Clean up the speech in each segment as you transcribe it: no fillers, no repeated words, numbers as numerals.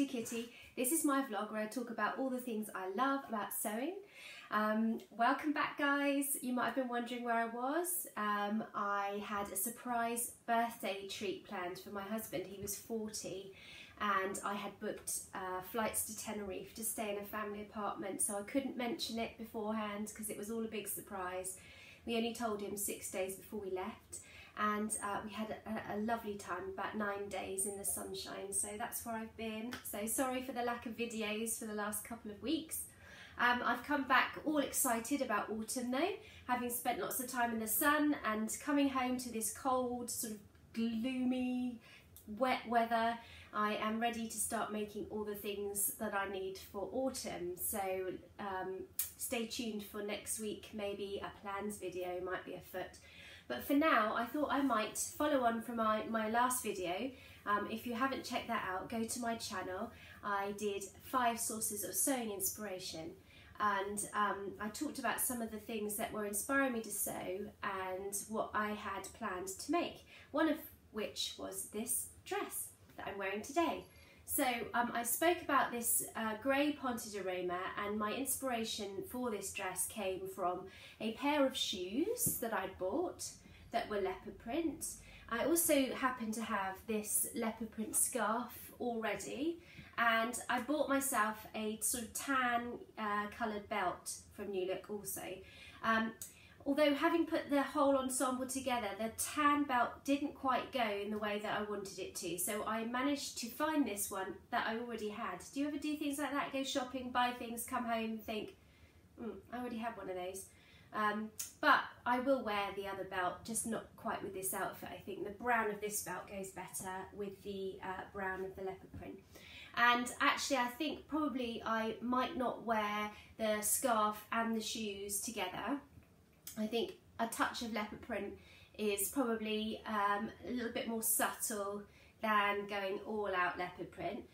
Kitty Kitty. This is my vlog where I talk about all the things I love about sewing. Welcome back, guys. You might have been wondering where I was. I had a surprise birthday treat planned for my husband. He was 40 and I had booked flights to Tenerife to stay in a family apartment, so I couldn't mention it beforehand because it was all a big surprise. We only told him 6 days before we left. And we had a lovely time, about 9 days in the sunshine, so that's where I've been. So sorry for the lack of videos for the last couple of weeks. I've come back all excited about autumn though, having spent lots of time in the sun and coming home to this cold, sort of gloomy, wet weather. I am ready to start making all the things that I need for autumn, so stay tuned for next week. Maybe a plans video might be afoot. But for now, I thought I might follow on from my last video. If you haven't checked that out, go to my channel. I did 5 sources of sewing inspiration, and I talked about some of the things that were inspiring me to sew and what I had planned to make, one of which was this dress that I'm wearing today. So I spoke about this grey ponted aroma, and my inspiration for this dress came from a pair of shoes that I'd bought that were leopard print. I also happen to have this leopard print scarf already, and I bought myself a sort of tan coloured belt from Newlook also. Although having put the whole ensemble together, the tan belt didn't quite go in the way that I wanted it to, so I managed to find this one that I already had. Do you ever do things like that? Go shopping, buy things, come home and think, I already have one of those. But I will wear the other belt, just not quite with this outfit. I think the brown of this belt goes better with the brown of the leopard print. And actually I think probably I might not wear the scarf and the shoes together. I think a touch of leopard print is probably a little bit more subtle than going all out leopard print.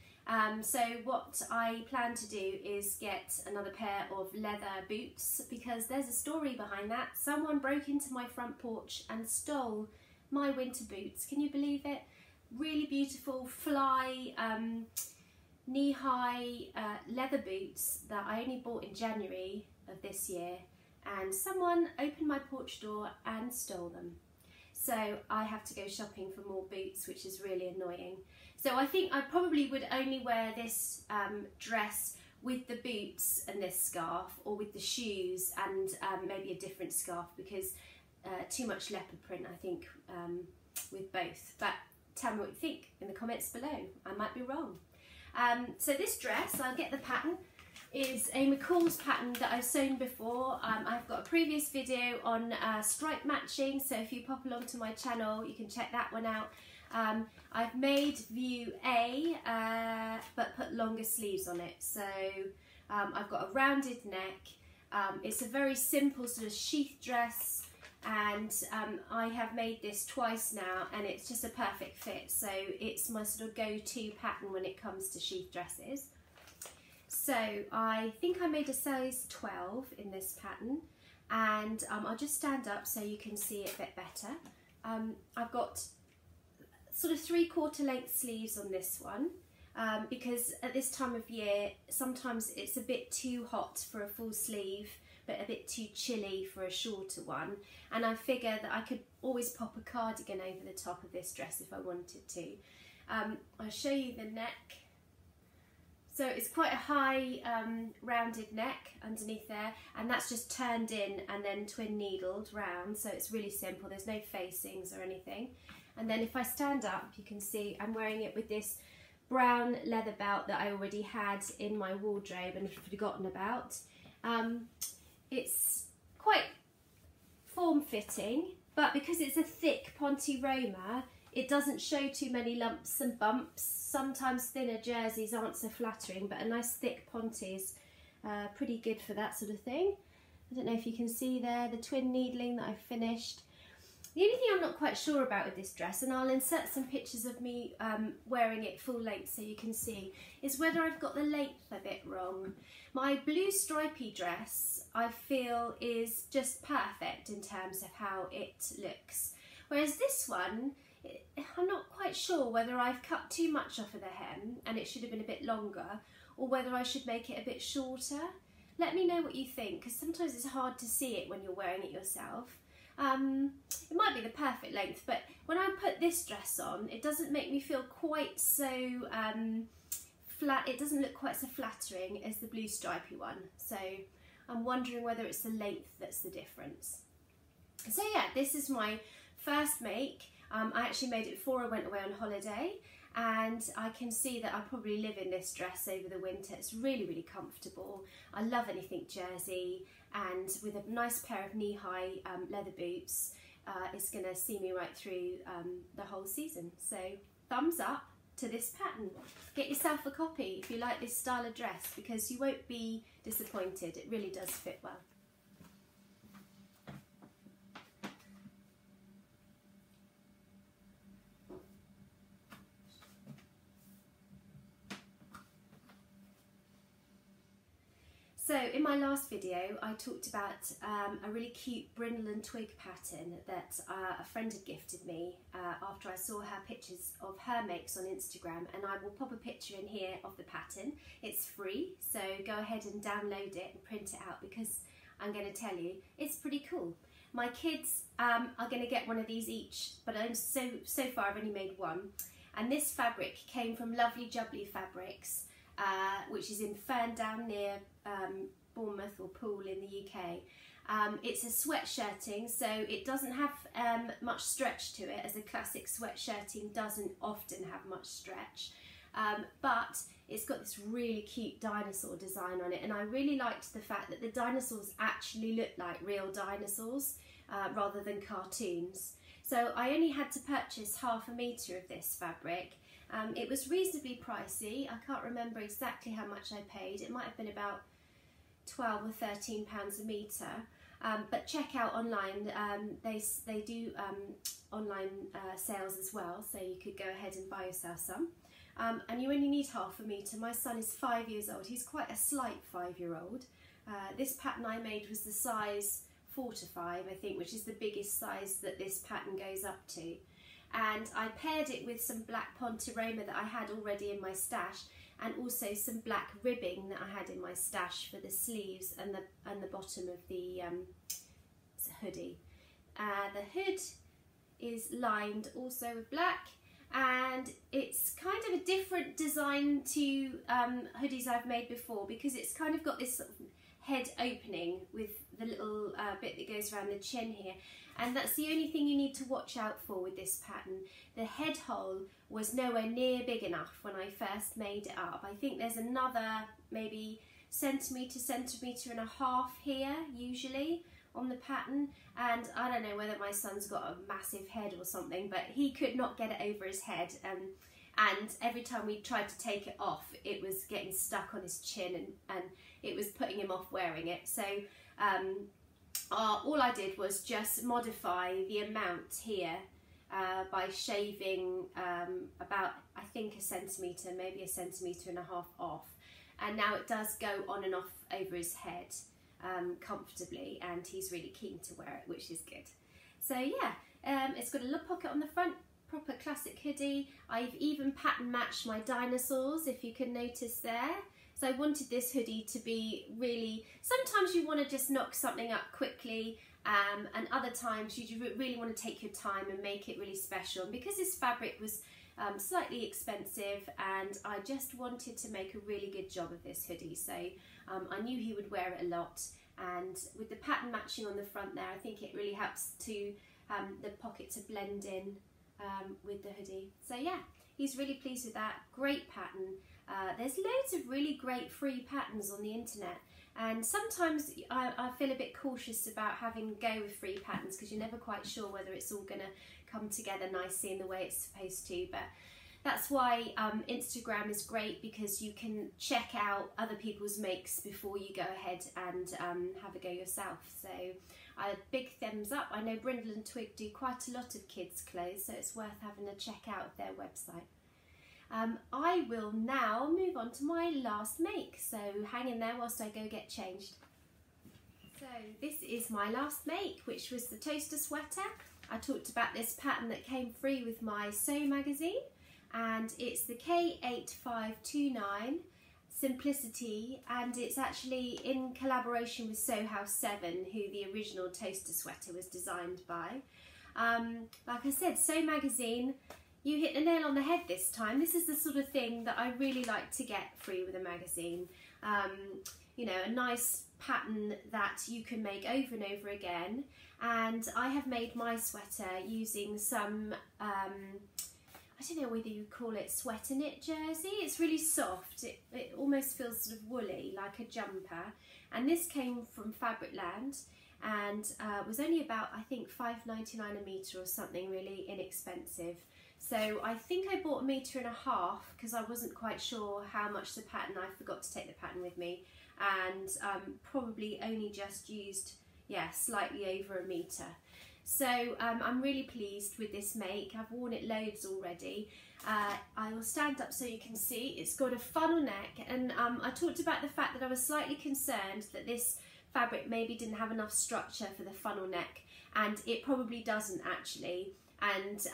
So what I plan to do is get another pair of leather boots, because there's a story behind that. Someone broke into my front porch and stole my winter boots. Can you believe it? Really beautiful fly knee-high leather boots that I only bought in January of this year, and someone opened my porch door and stole them. So I have to go shopping for more boots, which is really annoying. So I think I probably would only wear this dress with the boots and this scarf, or with the shoes and maybe a different scarf, because too much leopard print I think with both. But tell me what you think in the comments below. I might be wrong. So this dress, I'll get the pattern, is a McCalls pattern that I've sewn before. I've got a previous video on stripe matching, so if you pop along to my channel you can check that one out. I've made view A but put longer sleeves on it, so I've got a rounded neck. It's a very simple sort of sheath dress, and I have made this twice now and it's just a perfect fit, so it's my sort of go-to pattern when it comes to sheath dresses. So I think I made a size 12 in this pattern, and I'll just stand up so you can see it a bit better. I've got sort of 3/4 length sleeves on this one, because at this time of year sometimes it's a bit too hot for a full sleeve but a bit too chilly for a shorter one, and I figure that I could always pop a cardigan over the top of this dress if I wanted to. I'll show you the neck. So it's quite a high rounded neck underneath there, and that's just turned in and then twin needled round, so it's really simple. There's no facings or anything. And then if I stand up, you can see I'm wearing it with this brown leather belt that I already had in my wardrobe and had forgotten about. It's quite form-fitting, but because it's a thick Ponte Roma, it doesn't show too many lumps and bumps. Sometimes thinner jerseys aren't so flattering, but a nice thick Ponte is pretty good for that sort of thing. I don't know if you can see there the twin needling that I've finished. The only thing I'm not quite sure about with this dress, and I'll insert some pictures of me wearing it full length so you can see, is whether I've got the length a bit wrong. My blue stripy dress I feel is just perfect in terms of how it looks, whereas this one I'm not quite sure whether I've cut too much off of the hem and it should have been a bit longer, or whether I should make it a bit shorter. Let me know what you think, because sometimes it's hard to see it when you're wearing it yourself. It might be the perfect length, but when I put this dress on, it doesn't make me feel quite so flat. It doesn't look quite so flattering as the blue stripy one. So I'm wondering whether it's the length that's the difference. So yeah, this is my first make. I actually made it before I went away on holiday, and I can see that I'll probably live in this dress over the winter. It's really, really comfortable. I love anything jersey, and with a nice pair of knee-high leather boots, it's going to see me right through the whole season. So thumbs up to this pattern. Get yourself a copy if you like this style of dress, because you won't be disappointed. It really does fit well. So in my last video I talked about a really cute Brindle and Twigg pattern that a friend had gifted me after I saw her pictures of her makes on Instagram, and I will pop a picture in here of the pattern. It's free, so go ahead and download it and print it out, because I'm going to tell you, it's pretty cool. My kids are going to get one of these each, but so far I've only made one, and this fabric came from Lovely Jubbly Fabrics, which is in Ferndown near Bournemouth or Poole in the UK. It's a sweatshirting, so it doesn't have much stretch to it, as a classic sweatshirting doesn't often have much stretch, but it's got this really cute dinosaur design on it, and I really liked the fact that the dinosaurs actually look like real dinosaurs rather than cartoons. So I only had to purchase ½ metre of this fabric. It was reasonably pricey. I can't remember exactly how much I paid. It might have been about £12 or £13 a metre. But check out online. They do online sales as well, so you could go ahead and buy yourself some. And you only need ½ metre. My son is 5 years old. He's quite a slight 5-year-old. This pattern I made was the size 4 to 5, I think, which is the biggest size that this pattern goes up to. And I paired it with some black Ponteroma that I had already in my stash, and also some black ribbing that I had in my stash for the sleeves and the bottom of the hoodie. The hood is lined also with black, and it's kind of a different design to hoodies I've made before, because it's kind of got this sort of head opening with the little bit that goes around the chin here. And that's the only thing you need to watch out for with this pattern. The head hole was nowhere near big enough when I first made it up. I think there's another maybe centimetre and a half here usually on the pattern, and I don't know whether my son's got a massive head or something, but he could not get it over his head, and every time we tried to take it off it was getting stuck on his chin, and it was putting him off wearing it. So all I did was just modify the amount here by shaving about, I think, a centimetre, maybe a centimetre and a half off, and now it does go on and off over his head comfortably, and he's really keen to wear it, which is good. So yeah, it's got a little pocket on the front, proper classic hoodie. I've even pattern matched my dinosaurs, if you can notice there. So I wanted this hoodie to be really, sometimes you want to just knock something up quickly, and other times you really want to take your time and make it really special. And because this fabric was slightly expensive, and I just wanted to make a really good job of this hoodie, so I knew he would wear it a lot. And with the pattern matching on the front there, I think it really helps to the pocket to blend in with the hoodie. So yeah, he's really pleased with that. Great pattern. There's loads of really great free patterns on the internet, and sometimes I feel a bit cautious about having to go with free patterns, because you're never quite sure whether it's all going to come together nicely in the way it's supposed to. But that's why Instagram is great, because you can check out other people's makes before you go ahead and have a go yourself. So big thumbs up. I know Brindle and Twigg do quite a lot of kids' clothes, so it's worth having a check out of their website. I will now move on to my last make, so hang in there whilst I go get changed. So this is my last make, which was the toaster sweater. I talked about this pattern that came free with my Sew magazine, and it's the K8529 Simplicity, and it's actually in collaboration with Sew House 7, who the original toaster sweater was designed by. Like I said, Sew magazine, you hit the nail on the head this time. This is the sort of thing that I really like to get free with a magazine. You know, a nice pattern that you can make over and over again. And I have made my sweater using some, I don't know whether you call it sweater knit jersey. It's really soft. It almost feels sort of woolly, like a jumper. And this came from Fabricland, and was only about, I think, $5.99 a metre or something, really inexpensive. So I think I bought 1.5 meters because I wasn't quite sure how much the pattern, I forgot to take the pattern with me, and probably only just used, yeah, slightly over 1 metre. So I'm really pleased with this make. I've worn it loads already. I will stand up so you can see. It's got a funnel neck, and I talked about the fact that I was slightly concerned that this fabric maybe didn't have enough structure for the funnel neck, and it probably doesn't actually. And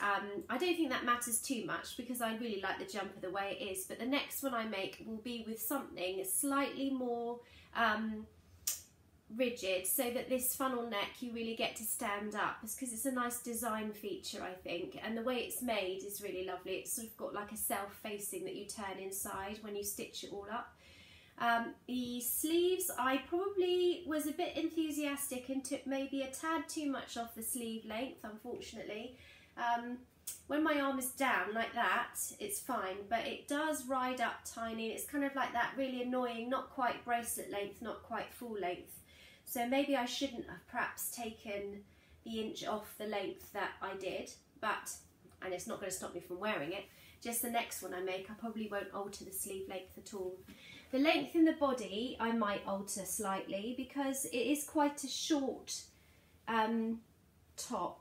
I don't think that matters too much because I really like the jumper the way it is, but the next one I make will be with something slightly more rigid, so that this funnel neck you really get to stand up, because it's a nice design feature, I think, and the way it's made is really lovely. It's sort of got like a self-facing that you turn inside when you stitch it all up. The sleeves, I probably was a bit enthusiastic and took maybe a tad too much off the sleeve length, unfortunately. When my arm is down like that, it's fine, but it does ride up tiny. It's kind of like that really annoying, not quite bracelet length, not quite full length. So maybe I shouldn't have perhaps taken the inch off the length that I did, but, and it's not going to stop me from wearing it, just the next one I make, I probably won't alter the sleeve length at all. The length in the body I might alter slightly because it is quite a short top,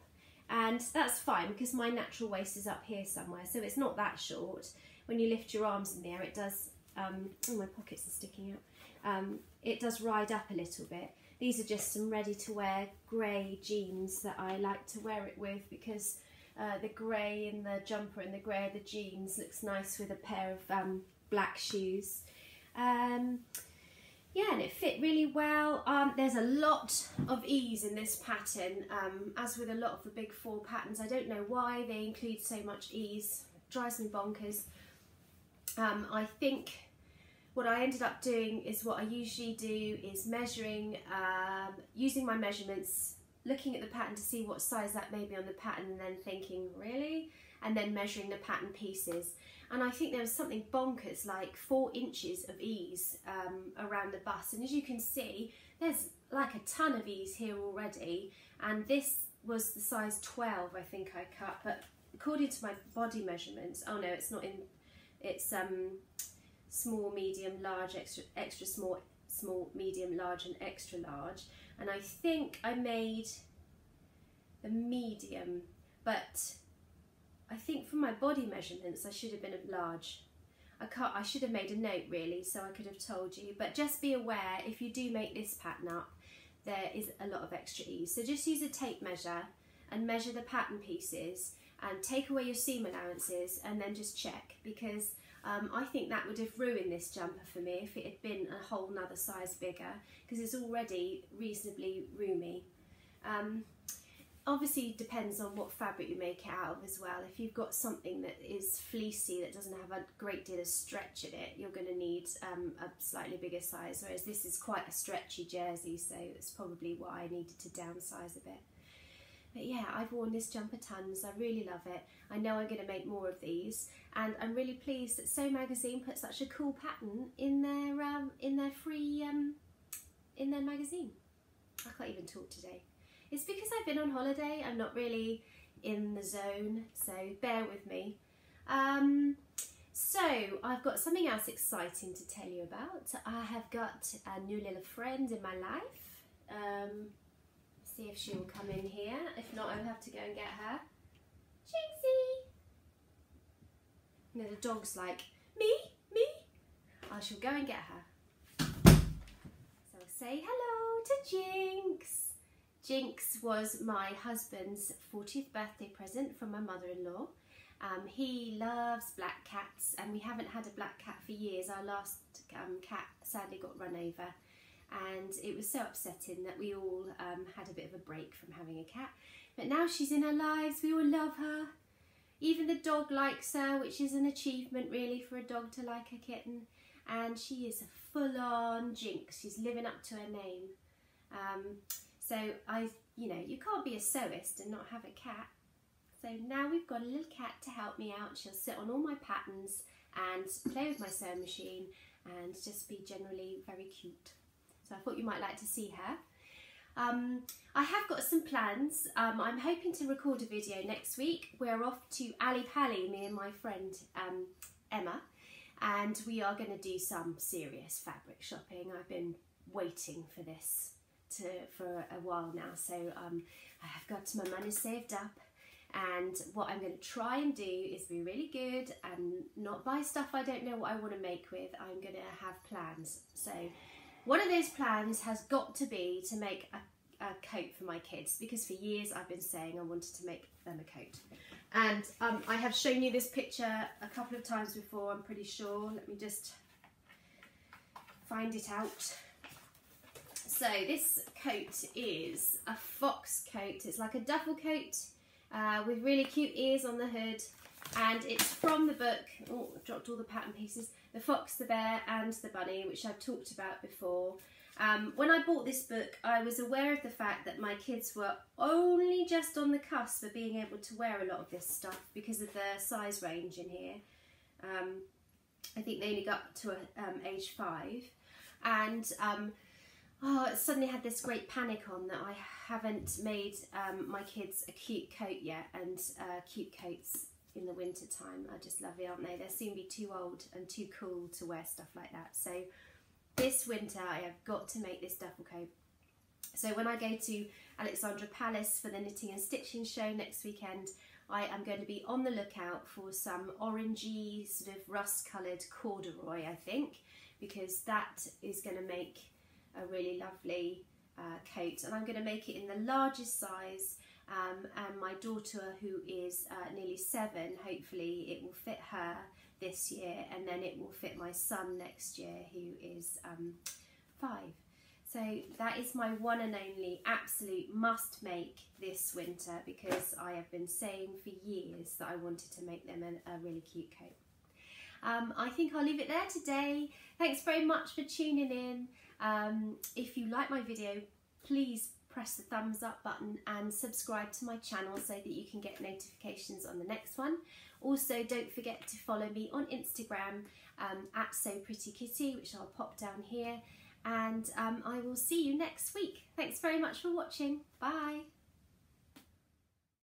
and that's fine because my natural waist is up here somewhere, so it's not that short. When you lift your arms in the air, it does, oh, my pockets are sticking out, it does ride up a little bit. These are just some ready to wear grey jeans that I like to wear it with because the grey in the jumper and the grey of the jeans looks nice with a pair of black shoes. Yeah, and it fit really well. There's a lot of ease in this pattern, as with a lot of the big four patterns. I don't know why they include so much ease. It drives me bonkers. I think what I ended up doing is what I usually do is measuring, using my measurements, looking at the pattern to see what size that may be on the pattern, and then thinking, really? And then measuring the pattern pieces. And I think there was something bonkers, like 4 inches of ease around the bust. And as you can see, there's like a ton of ease here already. And this was the size 12, I think I cut. But according to my body measurements, oh no, it's not in, it's small, medium, large, extra small, small, medium, large and extra large. And I think I made the medium, but I think from my body measurements I should have been a large. I should have made a note really, so I could have told you, but just be aware if you do make this pattern up, there is a lot of extra ease. So just use a tape measure and measure the pattern pieces and take away your seam allowances and then just check, because I think that would have ruined this jumper for me if it had been a whole nother size bigger, because it's already reasonably roomy. Obviously it depends on what fabric you make it out of as well. If you've got something that is fleecy that doesn't have a great deal of stretch in it, you're going to need a slightly bigger size, whereas this is quite a stretchy jersey, so it's probably why I needed to downsize a bit. But yeah, I've worn this jumper tons. I really love it. I know I'm going to make more of these, and I'm really pleased that Sew Magazine put such a cool pattern in their free in their magazine. I can't even talk today. It's because I've been on holiday. I'm not really in the zone, so bear with me. So I've got something else exciting to tell you about. I have got a new little friend in my life. See if she will come in here. If not, I'll have to go and get her. Jinxie! And the dog's like, me? Me? I shall go and get her. So say hello to Jinx. Jinx was my husband's 40th birthday present from my mother-in-law. He loves black cats, and we haven't had a black cat for years. Our last cat sadly got run over, and it was so upsetting that we all had a bit of a break from having a cat. But now she's in our lives, we all love her. Even the dog likes her, which is an achievement really for a dog to like a kitten. And she is a full-on Jinx. She's living up to her name. So you know, you can't be a sewist and not have a cat. So now we've got a little cat to help me out. She'll sit on all my patterns and play with my sewing machine and just be generally very cute. So I thought you might like to see her. I have got some plans. I'm hoping to record a video next week. We're off to Ali Pali, me and my friend Emma, and we are going to do some serious fabric shopping. I've been waiting for this for a while now, so I have got my money saved up, and what I'm going to try and do is be really good and not buy stuff I don't know what I want to make with. I'm going to have plans. So one of those plans has got to be to make a coat for my kids, because for years I've been saying I wanted to make them a coat. And I have shown you this picture a couple of times before, I'm pretty sure. Let me just find it out. So this coat is a fox coat. It's like a duffel coat with really cute ears on the hood, and it's from the book, oh, I dropped all the pattern pieces, The Fox, the Bear and the Bunny, which I've talked about before. When I bought this book, I was aware of the fact that my kids were only just on the cusp of being able to wear a lot of this stuff because of the size range in here. I think they only got up to age 5, and I suddenly had this great panic on that I haven't made my kids a cute coat yet, and cute coats in the winter time are just lovely, aren't they? They'll soon be too old and too cool to wear stuff like that. So this winter I have got to make this duffel coat. So when I go to Alexandra Palace for the knitting and stitching show next weekend, I am going to be on the lookout for some orangey, sort of rust coloured corduroy, I think, because that is going to make a really lovely coat, and I'm going to make it in the largest size, and my daughter, who is nearly 7, hopefully it will fit her this year, and then it will fit my son next year, who is 5. So that is my one and only absolute must make this winter, because I have been saying for years that I wanted to make them a really cute coat. I think I'll leave it there today. Thanks very much for tuning in. If you like my video, please press the thumbs up button and subscribe to my channel so that you can get notifications on the next one. Also, don't forget to follow me on Instagram at SewPrettyKitty, which I'll pop down here, and I will see you next week. Thanks very much for watching. Bye.